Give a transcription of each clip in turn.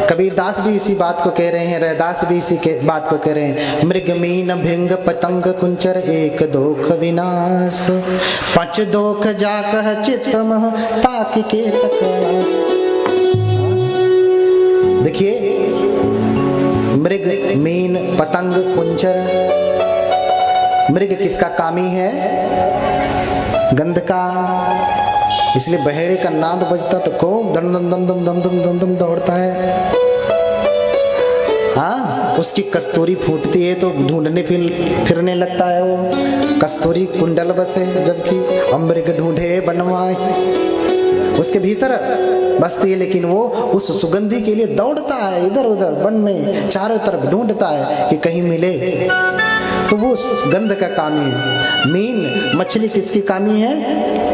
कबीरदास भी इसी बात को कह रहे हैं, रैदास भी इसी के बात को कह रहे हैं। मृग मीन भृंग पतंग कुंचर एक दोख विनाश, पांच दोख जाकह चित्त मह ताकि के तकास। देखिए, मृग मीन पतंग कुंचर, मृग किसका कामी है? गंध का। इसलिए बहेड़े का नाद बजता तो खूब दम दम दम दम दम दम दम दम दौड़ता है। हाँ, उसकी कस्तूरी फूटती है तो ढूंढने फिरने लगता है वो। कस्तूरी कुंडल बसे जबकि अमृग ढूंढे बनवाए, उसके भीतर बसती है, लेकिन वो उस सुगंधी के लिए दौड़ता है इधर उधर वन में, चारों तरफ ढूंढता है कि कहीं मिले। तो वो गंध का कामी है। मीन मछली किसकी कामी है?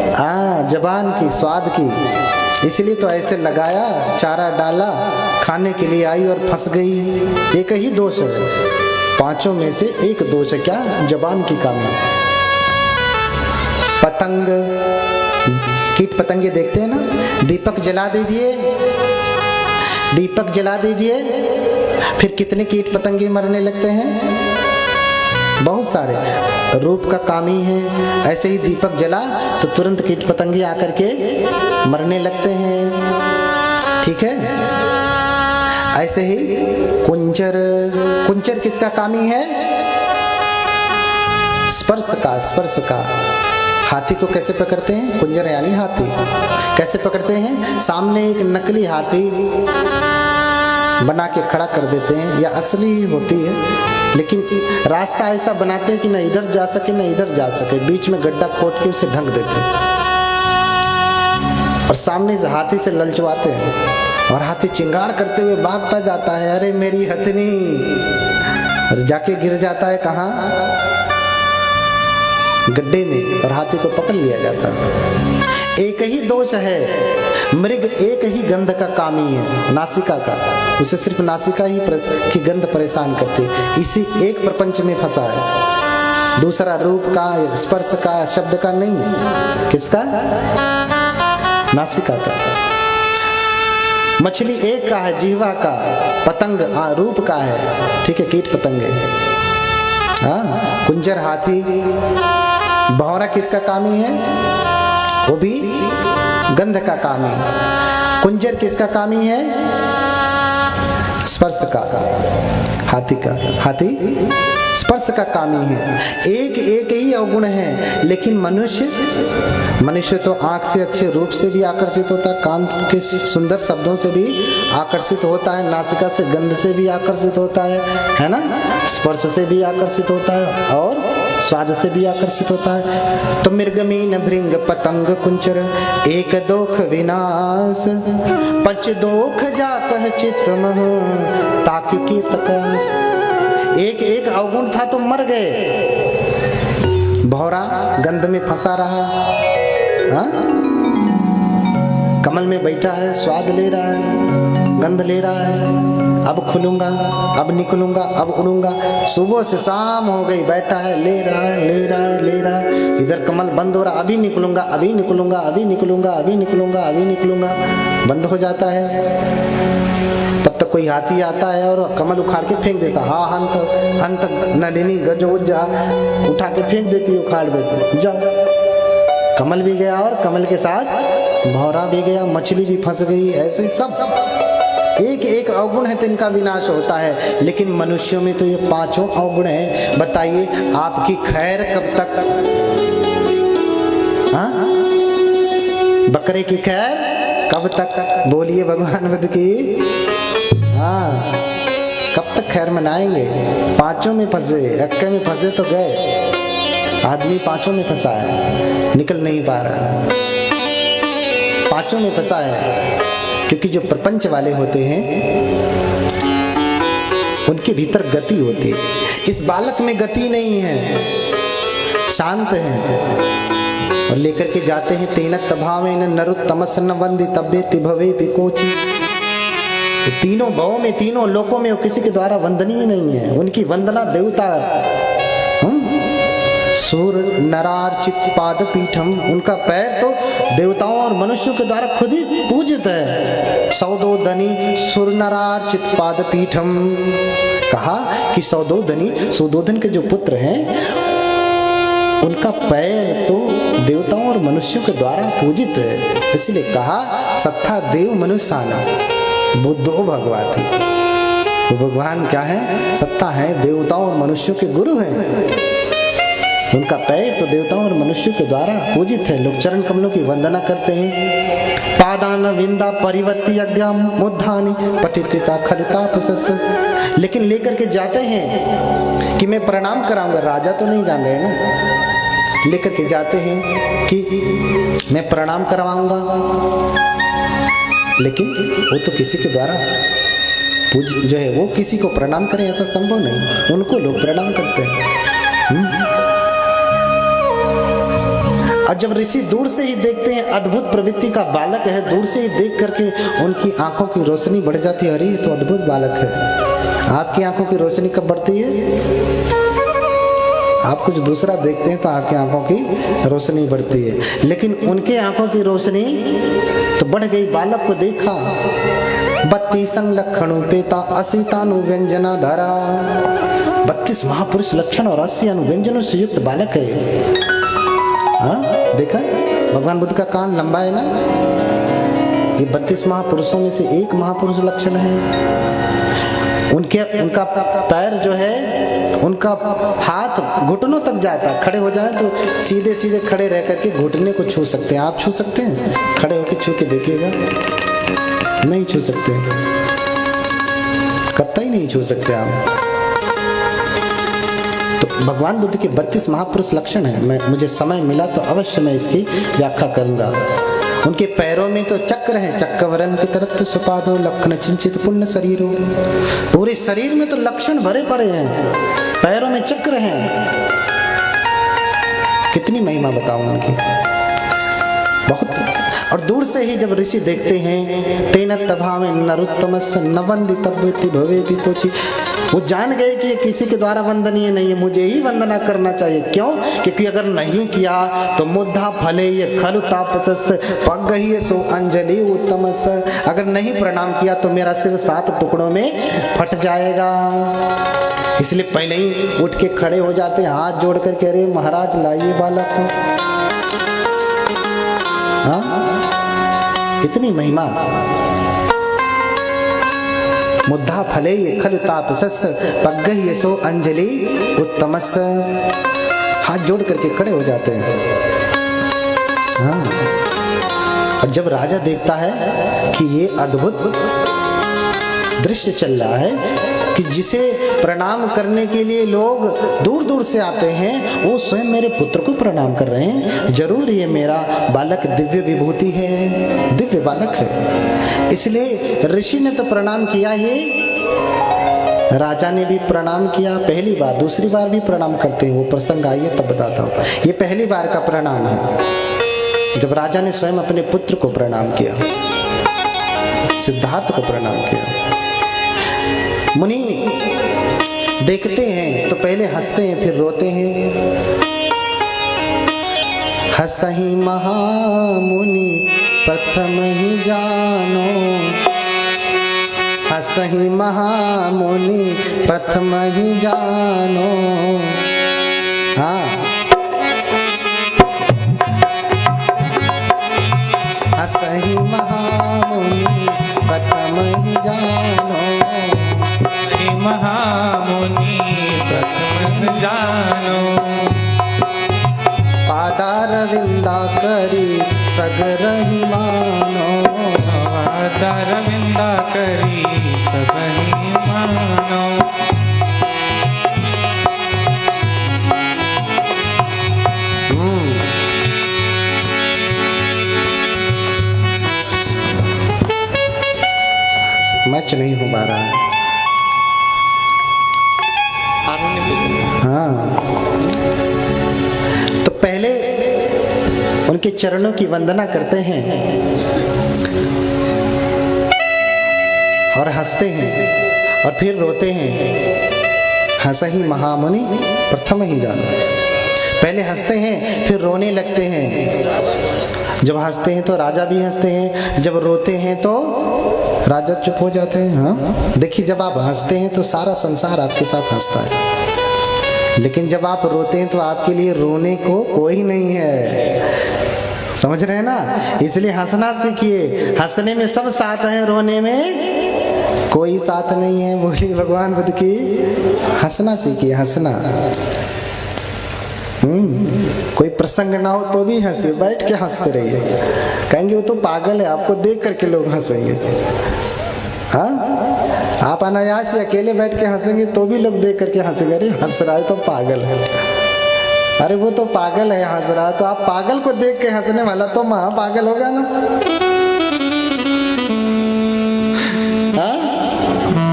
जबान की, स्वाद की। इसलिए तो ऐसे लगाया, चारा डाला, खाने के लिए आई और फंस गई। एक ही दोष है, पांचों में से एक दोष है। क्या? जबान की कामी। पतंग, कीट पतंगे देखते हैं ना, दीपक जला दीजिए, दीपक जला दीजिए, फिर कितने कीट पतंगे मरने लगते हैं? बहुत सारे। रूप का कामी है, ऐसे ही दीपक जला तो तुरंत कीट पतंगे आकर के मरने लगते हैं। ठीक है, ऐसे ही कुंचर, कुंचर किसका कामी है? स्पर्श का, स्पर्श का। हाथी को कैसे पकड़ते हैं? कुंजर यानी हाथी। कैसे पकड़ते हैं? सामने एक नकली हाथी बना के खड़ा कर देते हैं, या असली ही होती है, लेकिन रास्ता ऐसा बनाते हैं कि न इधर जा सके न इधर जा सके, बीच में गड्ढा खोद के उसे ढक देते हैं और सामने से हाथी से ललचवाते हैं और हाथी चिंगार करते हुए भागता जाता है, अरे मेरी हथनी, और जाके गिर जाता है कहाँ? गड्ढे में, और हाथी को पकड़ लिया जाता है। एक ही दोष है, मृग एक ही गंध का कामी है, नासिका का। उसे सिर्फ नासिका ही की गंध परेशान करती, इसी एक प्रपंच में फंसा है। दूसरा रूप का, स्पर्श का, शब्द का नहीं। किसका? नासिका का। मछली एक का है, जीवा का। पतंग रूप का है, ठीक है, कीट पतंग है। हाँ, कुंजर हाथी। भौरा किसका कामी है? वो भी गंध का कामी। कुंजर किसका कामी है? स्पर्श का, हाथी का। हाथी स्पर्श का कामी है। एक एक ही अवगुण है, लेकिन मनुष्य तो आंख से अच्छे रूप से भी आकर्षित होता है, कान के सुंदर शब्दों से भी आकर्षित होता है, नासिका से गंध से भी आकर्षित होता है ना, स्पर्श से भी आकर्षित होता है और स्वाद से भी आकर्षित होता है। तो मृगमीन भृंग पतंग कुंचर एक दोख विनाश, पच दोख जाकह चित्त मह ताकि की तकास। एक एक अवगुण था तो मर गए। भौरा गंध में फंसा रहा, हाँ? कमल में बैठा है, स्वाद ले रहा है, गंध ले रहा है, अब खुलूंगा, अब निकलूंगा, अब उड़ूंगा। सुबह से शाम हो गई, बैठा है, ले रहा है, ले रहा है, ले रहा है। इधर कमल बंद हो रहा, अभी निकलूंगा, अभी निकलूंगा, अभी निकलूंगा, अभी निकलूंगा, अभी निकलूंगा, बंद हो जाता है। तब तक कोई हाथी आता है और कमल उखाड़ के फेंक देता। हाँ, हंत नलिनी गजोजा उठा के फेंक देती, उखाड़ देती, जाओ। कमल भी गया और कमल के साथ भौरा भी गया, मछली भी फंस गई। ऐसे सब एक एक अवगुण है तो इनका विनाश होता है। लेकिन मनुष्यों में तो ये पांचों अवगुण है। बताइए आपकी खैर कब तक? हाँ, बकरे की खैर कब तक? बोलिए भगवान बुद्ध की। हाँ, कब तक खैर मनाएंगे? पांचों में फंसे, एक्के में फंसे तो गए। आदमी पांचों में फंसा है, निकल नहीं पा रहा, पांचों में फंसा है। क्योंकि जो प्रपंच वाले होते हैं उनके भीतर गति होती है, इस बालक में गति नहीं है, शांत है। और लेकर के जाते हैं तेन तभावेन नरुत्तमस्य न वंदितव्ये भवे पिकोचि। तीनों भावों में, तीनों लोकों में वो किसी के द्वारा वंदनीय नहीं है, उनकी वंदना देवता सुर नरार्चित पाद पीठम, उनका पैर तो देवताओं और मनुष्यों के द्वारा खुद ही पूजित है। सौदोदनी सुर नरार्चित पाद पीठम, कहा कि सौदोदनी, सुदोधन के जो पुत्र हैं उनका पैर तो देवताओं और मनुष्यों के द्वारा पूजित है। इसलिए कहा सत्ता देव मनुष्याना बुद्धो भगवाती, वो भगवान क्या है? सत्ता है, देवताओं और मनुष्यों के गुरु हैं। उनका पैर तो देवताओं और मनुष्यों के द्वारा पूजित है। लोग चरण कमलों की वंदना करते हैं। पादान विंदा परिवत्ति यज्ञ मुद्धानि पठिता खलता पुसस, लेकिन लेकर के जाते हैं कि मैं प्रणाम कराऊंगा। राजा तो नहीं जान रहे ना, लेकर के जाते हैं कि मैं प्रणाम करवाऊंगा, लेकिन वो तो किसी के द्वारा पूज जो है वो किसी को प्रणाम करें ऐसा संभव नहीं, उनको लोग प्रणाम करते हैं। और जब ऋषि दूर से ही देखते हैं अद्भुत प्रवृत्ति का बालक है, दूर से ही देख करके उनकी आंखों की रोशनी बढ़ जाती है। अरे ये तो अद्भुत बालक है। आपकी आंखों की रोशनी कब बढ़ती है? आप कुछ दूसरा देखते हैं तो आपकी आंखों की रोशनी बढ़ती है, लेकिन उनके आंखों की रोशनी तो बढ़ गई। बालक को देखा 32 लक्षणों पेता 80 अनुव्यंजना धरा, 32 महापुरुष लक्षण और 80 अनुव्यंजनों से युक्त बालक है। हाँ देखा, भगवान बुद्ध का कान लंबा है ना, ये 32 महापुरुषों में से एक महापुरुष लक्षण है। उनका पैर जो है, उनका हाथ घुटनों तक जाता है। खड़े हो जाए तो सीधे सीधे खड़े रह करके घुटने को छू सकते हैं। आप छू सकते हैं? खड़े होकर छू के देखिएगा, नहीं छू सकते, कतई नहीं छू सकते आप। तो भगवान बुद्ध के 32 महापुरुष लक्षण है। मुझे समय मिला तो अवश्य मैं इसकी व्याख्या करूंगा। उनके पैरों में तो चक्र है, चक्रवरन की तरफ तो सुपादो लक्षण चिंचित पुण्य शरीरों, पूरे शरीर में तो लक्षण भरे पड़े हैं, पैरों में चक्र हैं। कितनी महिमा बताऊं उनकी, बहुत। और दूर से ही जब ऋषि देखते हैं तेन तभावे नरुत्तमस्य न वंदितव्यति भवे भी कोची, वो जान गए कि ये किसी के द्वारा वंदनीय नहीं है, मुझे ही वंदना करना चाहिए। क्यों? क्योंकि अगर नहीं किया तो मुद्धा फले ये खलु तापसस् पग गई सो अंजलि उत्तमस, अगर नहीं प्रणाम किया तो मेरा सिर 7 टुकड़ों में फट जाएगा। इसलिए पहले ही उठ के खड़े हो जाते हैं, हाथ जोड़ कर कह रहे महाराज लाइए बालक को। हाँ, इतनी महिमा। मुद्धा फले ये खलु तापसस् पग्गह्य सो अंजलि उत्तमस, हाथ जोड़ करके खड़े हो जाते हैं। हाँ, और जब राजा देखता है कि ये अद्भुत दृश्य चल रहा है कि जिसे प्रणाम करने के लिए लोग दूर दूर से आते हैं, वो स्वयं मेरे पुत्र को प्रणाम कर रहे हैं, जरूर ये मेरा बालक दिव्य विभूति है, दिव्य बालक है। इसलिए ऋषि ने तो प्रणाम किया ही, राजा ने भी प्रणाम किया पहली बार, दूसरी बार भी प्रणाम करते हैं, वो प्रसंग आइए तब बताता हूँ। ये पहली बार का प्रणाम है जब राजा ने स्वयं अपने पुत्र को प्रणाम किया, सिद्धार्थ को प्रणाम किया। मुनि देखते हैं तो पहले हंसते हैं फिर रोते हैं। हंसहि महामुनि प्रथम ही जानो, हंसहि महामुनि प्रथम ही जानो। हाँ, हंसहि महामुनि प्रथम ही जानो, महामुनि प्रथम जानो। पादारविंदा करी सगरहि मानो, पादारविंदा करी सगरहि मानो। मैच नहीं हो पा रहा है। हाँ, तो पहले उनके चरणों की वंदना करते हैं और हंसते हैं और फिर रोते हैं। हंसहि महामुनि प्रथम ही जानो, पहले हंसते हैं फिर रोने लगते हैं। जब हंसते हैं तो राजा भी हंसते हैं, जब रोते हैं तो राजा चुप हो जाते हैं। हाँ, देखिए जब आप हंसते हैं तो सारा संसार आपके साथ हंसता है, लेकिन जब आप रोते हैं तो आपके लिए रोने को कोई नहीं है। समझ रहे हैं ना? इसलिए हंसना सीखिए। हंसने में सब साथ हैं, रोने में कोई साथ नहीं है। बोलिए भगवान बुद्ध की। हंसना सीखिए, हंसना। कोई प्रसंग ना हो तो भी हंसिए, बैठ के हंसते रहिए। कहेंगे वो तो पागल है, आपको देख करके लोग हंसेंगे। हाँ, आप अनायास से अकेले बैठ के हंसेंगे तो भी लोग देख करके हंसेंगे, अरे हंस रहा है तो पागल है, अरे वो तो पागल है हंस रहा है। तो आप पागल को देख के हंसने वाला तो महा पागल होगा ना। हाँ,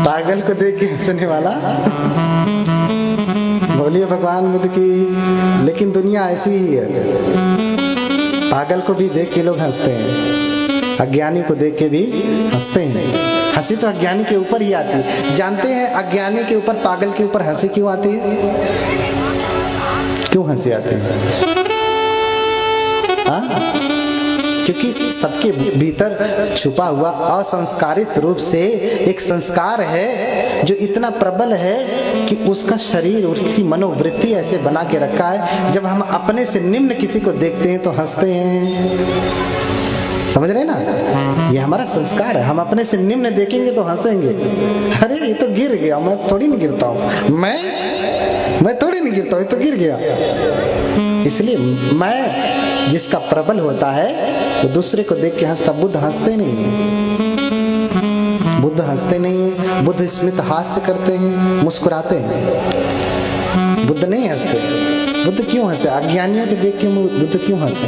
पागल को देख के हंसने वाला। बोलिए भगवान बुद्ध की। लेकिन दुनिया ऐसी ही है, पागल को भी देख के लोग हंसते हैं, अज्ञानी को देख के भी हंसते हैं। हंसी तो अज्ञानी के ऊपर ही आती है। जानते हैं अज्ञानी के ऊपर, पागल के ऊपर हंसी क्यों आती है? क्यों हंसी आती है? हाँ? क्योंकि सबके भीतर छुपा हुआ असंस्कारित रूप से एक संस्कार है जो इतना प्रबल है कि उसका शरीर, उसकी मनोवृत्ति ऐसे बना के रखा है। जब हम अपने से निम्न किसी को देखते हैं तो हंसते हैं। समझ रहे ना? ये हमारा संस्कार है। हम अपने से निम्न देखेंगे तो हंसेंगे। अरे ये तो गिर गया, मैं थोड़ी नहीं गिरता हूँ, मैं थोड़ी नहीं गिरता हूँ, ये तो गिर गया। इसलिए मैं जिसका प्रबल होता है वो दूसरे को देख के हंसता। बुद्ध हंसते नहीं है, बुद्ध हंसते नहीं है। बुद्ध स्मित हास्य करते हैं, मुस्कुराते हैं। बुद्ध नहीं हंसते। बुद्ध क्यों हंसे? अज्ञानियों को देख के बुद्ध क्यों हंसे?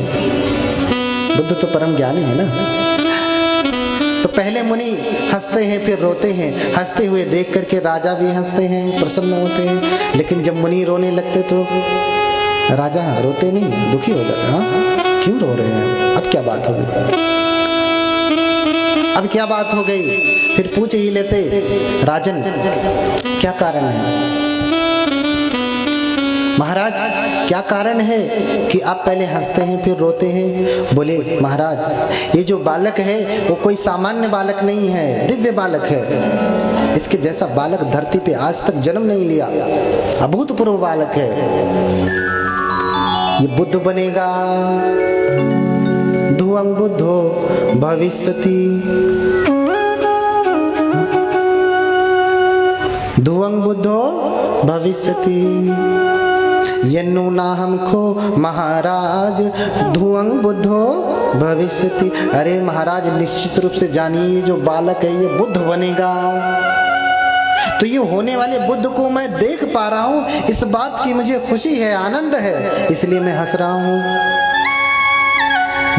बुद्ध तो परम ज्ञानी है ना। तो पहले मुनि हंसते हैं फिर रोते हैं। हंसते हुए देख करके राजा भी हंसते हैं, प्रसन्न होते हैं। लेकिन जब मुनि रोने लगते तो राजा रोते नहीं, दुखी हो जाते। हाँ, क्यों रो रहे हैं? अब क्या बात हो गई? अब क्या बात हो गई? फिर पूछ ही लेते, राजन क्या कारण है? महाराज क्या कारण है कि आप पहले हंसते हैं फिर रोते हैं? बोले महाराज ये जो बालक है वो कोई सामान्य बालक नहीं है, दिव्य बालक है। इसके जैसा बालक धरती पे आज तक जन्म नहीं लिया, अभूतपूर्व बालक है। ये बुद्ध बनेगा, ध्रुवं बुद्धो भविष्यति, ध्रुवं बुद्धो भविष्यति, यन्नु नाहं खो महाराज ध्रुवं बुद्धो भविष्यति। अरे महाराज निश्चित रूप से जानिए जो बालक है ये बुद्ध बनेगा। तो ये होने वाले बुद्ध को मैं देख पा रहा हूँ, इस बात की मुझे खुशी है, आनंद है, इसलिए मैं हंस रहा हूँ।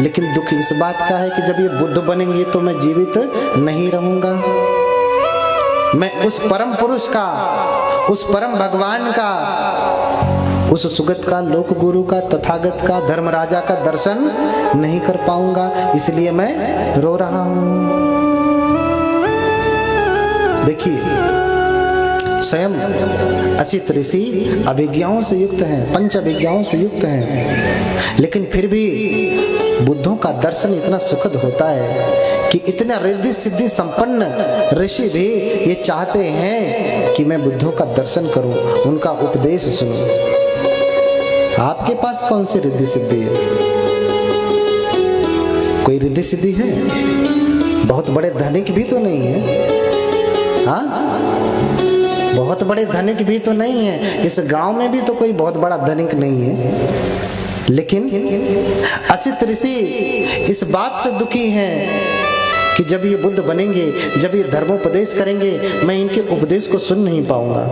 लेकिन दुख इस बात का है कि जब ये बुद्ध बनेंगे तो मैं जीवित नहीं रहूंगा। मैं उस परम पुरुष का, उस परम भगवान का, उस सुगत का, लोक गुरु का, तथागत का, धर्मराजा का दर्शन नहीं कर पाऊंगा, इसलिए मैं रो रहा हूं। देखिए स्वयं असित ऋषि अभिज्ञाओं से युक्त हैं, पंच अभिज्ञाओं से युक्त हैं, लेकिन फिर भी बुद्धों का दर्शन इतना सुखद होता है कि इतना रिद्धि सिद्धि संपन्न ऋषि भी ये चाहते हैं कि मैं बुद्धों का दर्शन करूं, उनका उपदेश सुनूं। आपके पास कौन सी रिद्धि सिद्धि है? कोई रिद्धि सिद्धि है? बहुत बड़े धनिक भी तो नहीं है। हाँ, बहुत बड़े धनिक भी तो नहीं है। इस गांव में भी तो कोई बहुत बड़ा धनिक नहीं है। लेकिन असित ऋषि इस बात से दुखी हैं कि जब ये बुद्ध बनेंगे, जब ये धर्मोपदेश करेंगे, मैं इनके उपदेश को सुन नहीं पाऊंगा।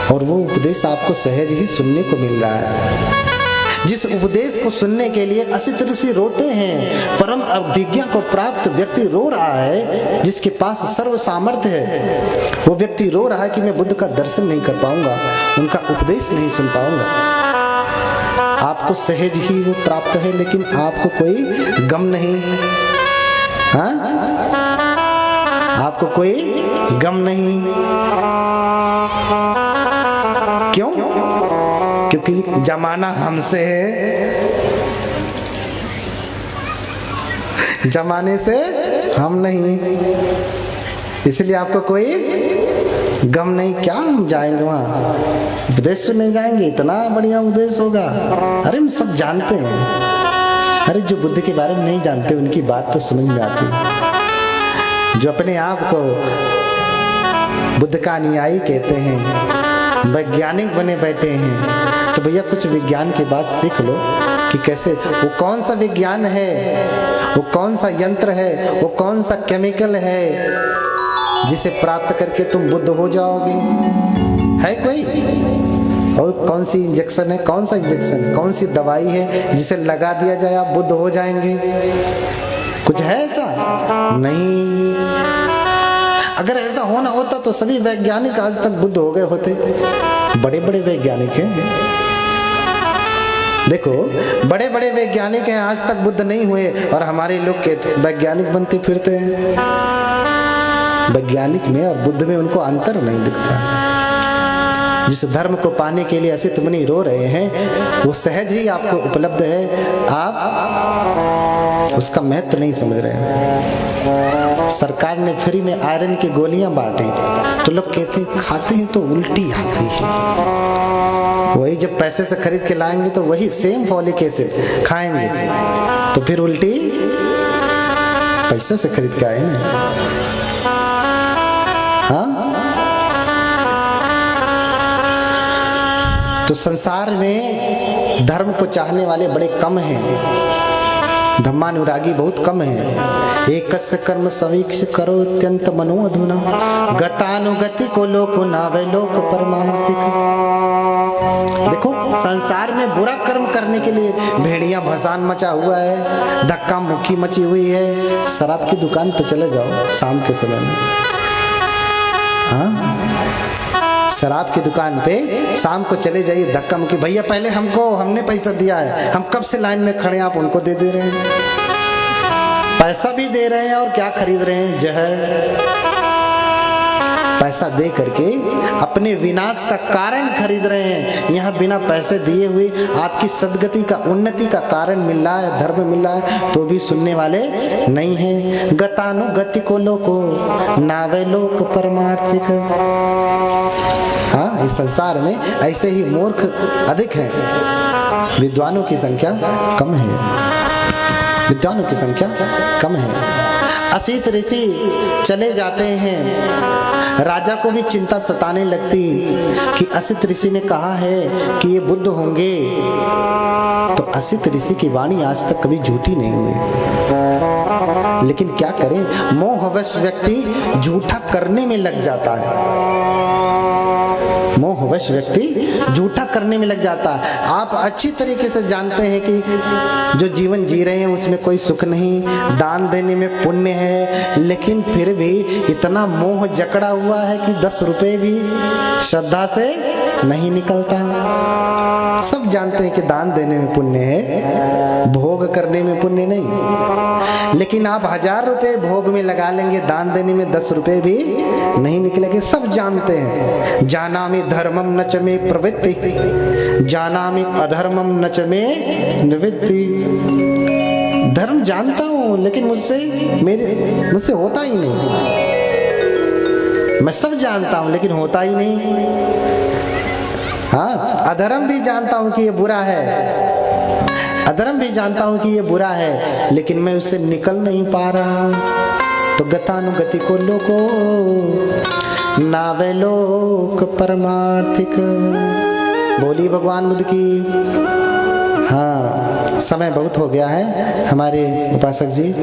और वो उपदेश आपको सहज ही सुनने को मिल रहा है। जिस उपदेश को सुनने के लिए असित ऋषि रोते हैं, परम अभिज्ञा को प्राप्त व्यक्ति रो रहा है, जिसके पास सर्व सामर्थ्य है, वो व्यक्ति रो रहा है कि मैं बुद्ध का दर्शन नहीं कर पाऊंगा, उनका उपदेश नहीं सुन पाऊंगा। आपको सहज ही वो प्राप्त है, लेकिन आपको कोई गम नहीं। हाँ, आपको कोई गम नहीं। क्यों? क्योंकि जमाना हमसे है, जमाने से हम नहीं, इसलिए आपको कोई गम नहीं। क्या हम जाएंगे वहाँ उपदेश सुनने जाएंगे, इतना बढ़िया उपदेश होगा। अरे हम सब जानते हैं। अरे जो बुद्ध के बारे में नहीं जानते उनकी बात तो समझ में आती है। जो अपने आप को बुद्ध का अनुयायी कहते हैं, वैज्ञानिक बने बैठे हैं, तो भैया कुछ विज्ञान की बात सीख लो कि कैसे, वो कौन सा विज्ञान है, वो कौन सा यंत्र है, वो कौन सा केमिकल है जिसे प्राप्त करके तुम बुद्ध हो जाओगे। है कोई? और कौन सी इंजेक्शन है, कौन सा इंजेक्शन है, कौन सी दवाई है जिसे लगा दिया जाए आप बुद्ध हो जाएंगे? कुछ है ऐसा? नहीं। अगर ऐसा होना होता तो सभी वैज्ञानिक आज तक बुद्ध हो गए होते। बड़े बड़े वैज्ञानिक हैं, देखो बड़े बड़े वैज्ञानिक हैं, आज तक बुद्ध नहीं हुए, और हमारे लोग कहते वैज्ञानिक बनते फिरते हैं। वैज्ञानिक में और बुद्ध में उनको अंतर नहीं दिखता। जिस धर्म को पाने के लिए असित मुनि रो रहे हैं वो सहज ही आपको उपलब्ध है, आप उसका महत्व नहीं समझ रहे हैं। सरकार ने फ्री में आयरन की गोलियां बांटी तो लोग कहते हैं खाते हैं तो उल्टी आती है। वही जब पैसे से खरीद के लाएंगे तो वही सेम फॉलिक एसिड खाएंगे तो फिर उल्टी पैसे से खरीद के आए ना। हाँ, तो संसार में धर्म को चाहने वाले बड़े कम हैं, धम्मानुरागी बहुत कम हैं। एकस्य कर्म सवीक्ष करो अत्यंत मनो अधुना, गतानुगति को लोको नावे लोक परमार्थिक। देखो संसार में बुरा कर्म करने के लिए भेड़िया भसान मचा हुआ है, धक्का मुक्की मची हुई है। शराब की दुकान पे चले जाओ शाम के समय में, हाँ शराब की दुकान पे शाम को चले जाइए, धक्का मुक्की, भैया पहले हमने पैसा दिया है, हम कब से लाइन में खड़े हैं, आप उनको दे रहे हैं। पैसा भी दे रहे हैं और क्या खरीद रहे हैं? जहर। पैसा दे करके अपने विनाश का कारण खरीद रहे हैं। यहाँ बिना पैसे दिए हुए आपकी सदगति का, उन्नति का कारण मिल रहा है, धर्म मिल रहा है, तो भी सुनने वाले नहीं हैं। गतानुगति को लोको नावे लोक परमार्थिक। हाँ, इस संसार में ऐसे ही मूर्ख अधिक हैं, विद्वानों की संख्या कम है, विद्वानों की संख्या कम है। असित ऋषि चले जाते हैं, राजा को भी चिंता सताने लगती कि असित ऋषि ने कहा है कि ये बुद्ध होंगे। तो असित ऋषि की वाणी आज तक कभी झूठी नहीं हुई, लेकिन क्या करें, मोहवश व्यक्ति झूठा करने में लग जाता है। मोहवश व्यक्ति झूठा करने में लग जाता है। आप अच्छी तरीके से जानते हैं कि जो जीवन जी रहे हैं उसमें कोई सुख नहीं, दान देने में पुण्य है, लेकिन फिर भी इतना मोह जकड़ा हुआ है कि 10 रुपए भी श्रद्धा से नहीं निकलता। सब जानते हैं कि दान देने में पुण्य है, भोग करने में पुण्य नहीं, लेकिन आप 1000 रुपए भोग में लगा लेंगे, दान देने में 10 रुपए भी नहीं निकलेंगे। सब जानते हैं। जानामि धर्मम न च मे प्रवृत्ति, जानामि अधर्मम न च मे निवृत्ति। धर्म जानता हूं लेकिन मुझसे होता ही नहीं। मैं सब जानता हूं लेकिन होता ही नहीं। हाँ, अधर्म भी जानता हूं कि ये बुरा है, अधर्म भी जानता हूं कि ये बुरा है, लेकिन मैं उससे निकल नहीं पा रहा। तो गतानुगति को लोको नावे लोक परमार्थिक। बोली भगवान बुद्ध की। हाँ, समय बहुत हो गया है हमारे उपासक जी।